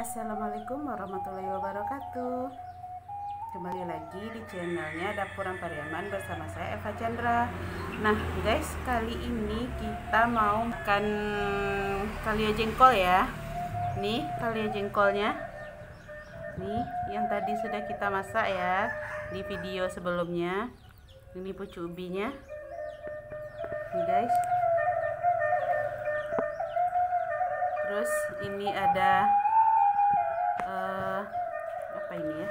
Assalamualaikum warahmatullahi wabarakatuh. Kembali lagi di channelnya Dapuran Pariaman bersama saya Eva Chandra. Nah guys, kali ini kita mau makan kalia jengkol ya. Nih kalia jengkolnya. Nih yang tadi sudah kita masak ya di video sebelumnya. Ini pucuk ubinya. Nih guys. Terus ini ada apa ini ya,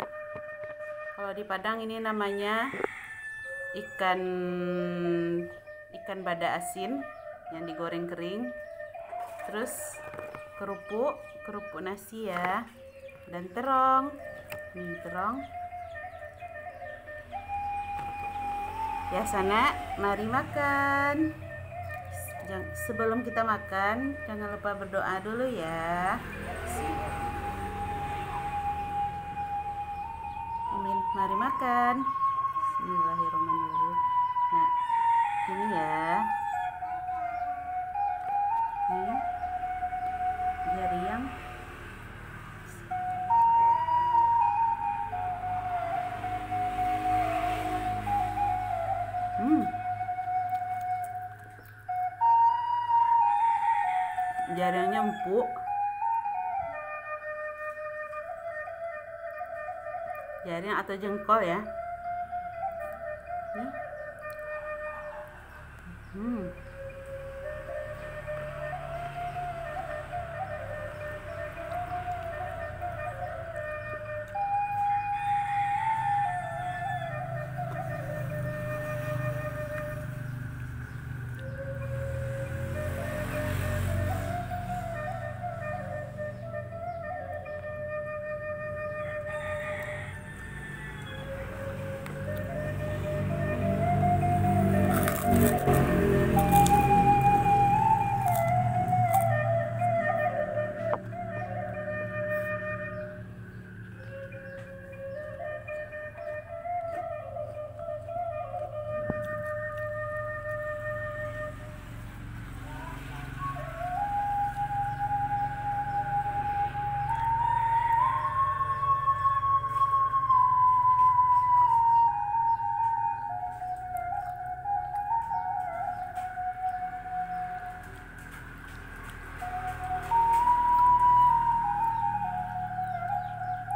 kalau di Padang ini namanya ikan bada asin yang digoreng kering. Terus kerupuk nasi ya, dan terong. Ini terong ya. Sana mari makan. Sebelum kita makan jangan lupa berdoa dulu ya. Mari makan. Bismillahirrahmanirrahim. Nah, ini ya. Ini jari yang jarangnya empuk. Jaring atau jengkol ya. Nih.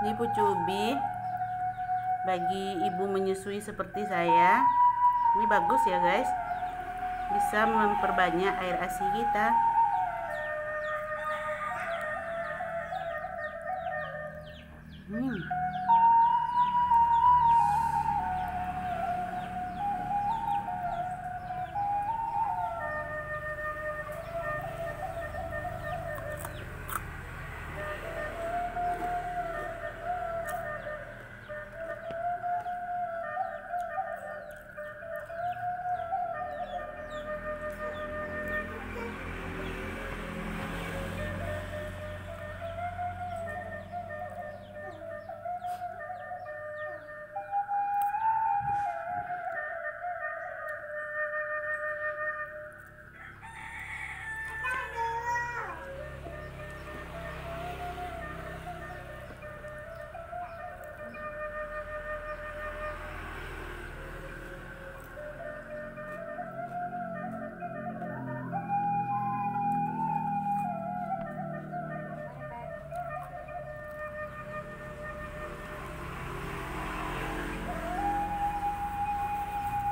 Ini pucuk ubi bagi ibu menyusui seperti saya. Ini bagus ya guys, bisa memperbanyak air ASI kita.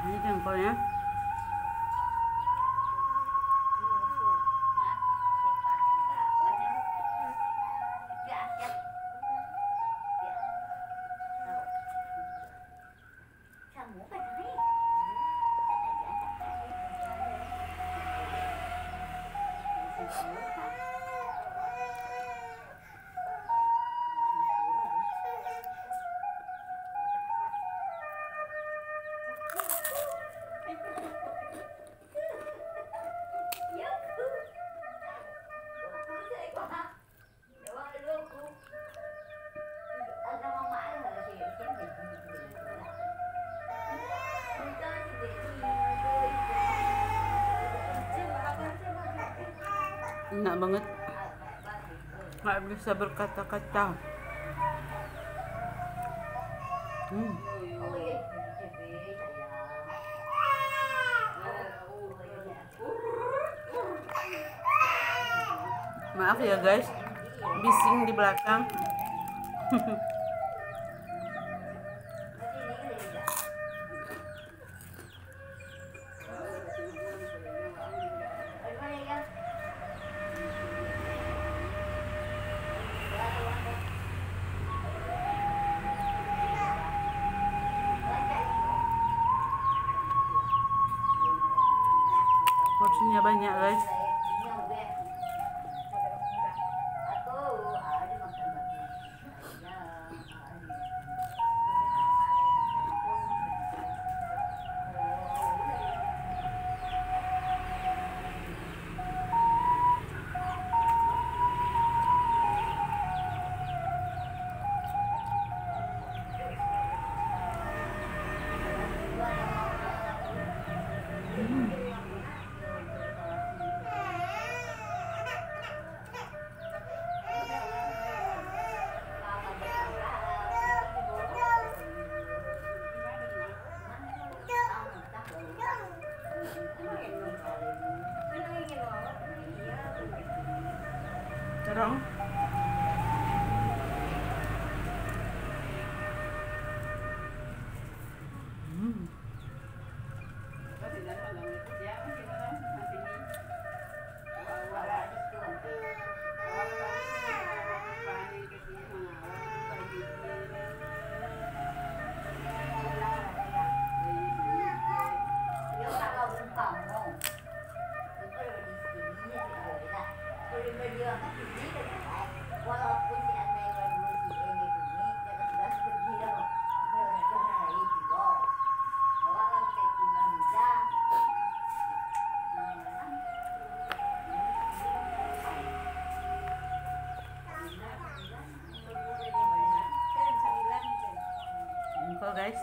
Ini jengkolnya. Enak banget. nggak bisa berkata-kata. Maaf ya guys, bising di belakang. Porsinya banyak guys. Terong. Jengkol guys.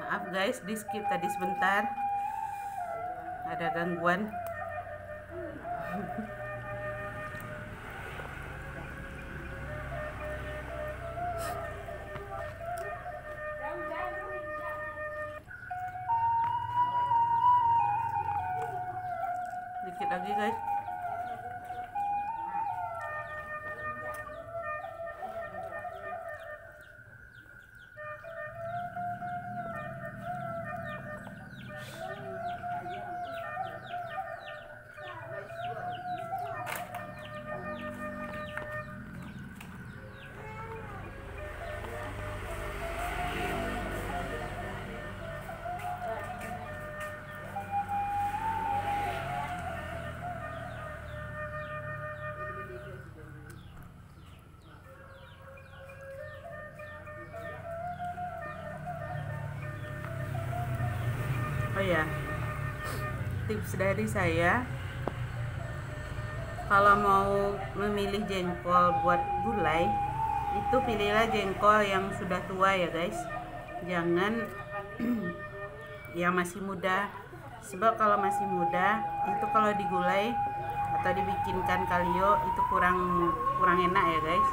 Maaf guys, di skip tadi sebentar, ada gangguan. Dikit lagi guys. Oh ya, tips dari saya, kalau mau memilih jengkol buat gulai, itu pilihlah jengkol yang sudah tua ya guys, jangan yang masih muda. Sebab kalau masih muda itu kalau digulai atau dibikinkan kalio itu kurang enak ya guys.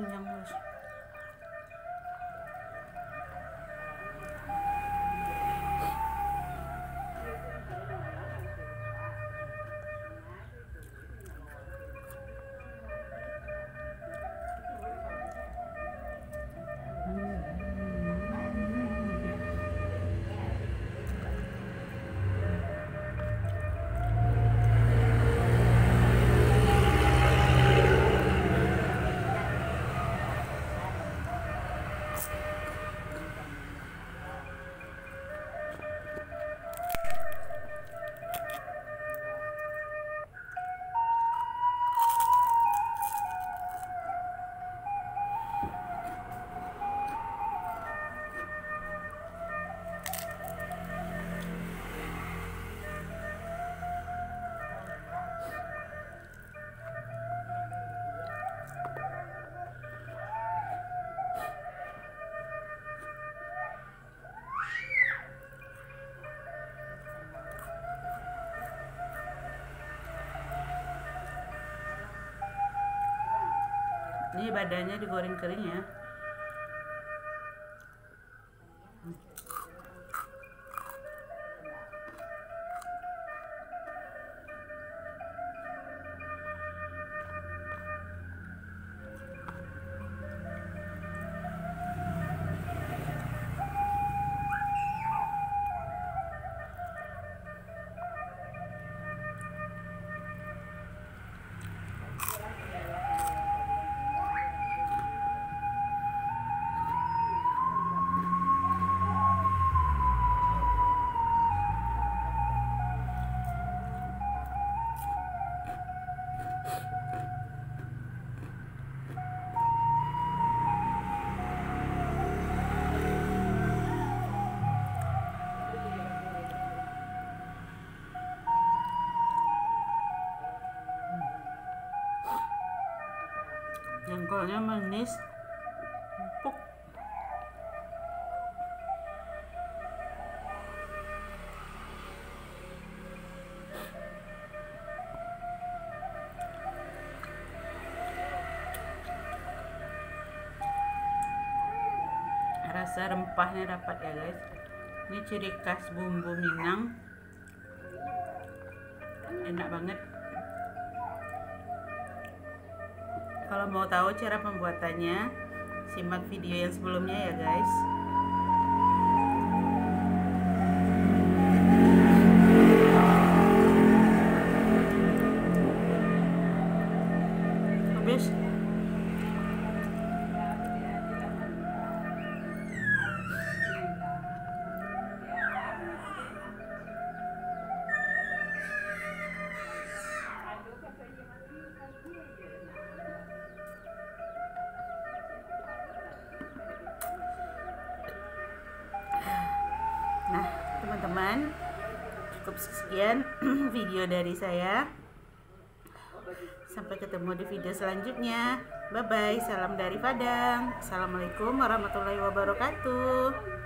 kenyang guys. Ini badannya digoreng kering ya. Jengkolnya manis, empuk. Rasa rempahnya dapat ya guys. Ini ciri khas bumbu Minang, enak banget. Kalau mau tahu cara pembuatannya, simak video yang sebelumnya ya guys. Habis. Nah, teman-teman, cukup sekian video dari saya. Sampai ketemu di video selanjutnya. Bye bye, salam dari Padang. Assalamualaikum warahmatullahi wabarakatuh.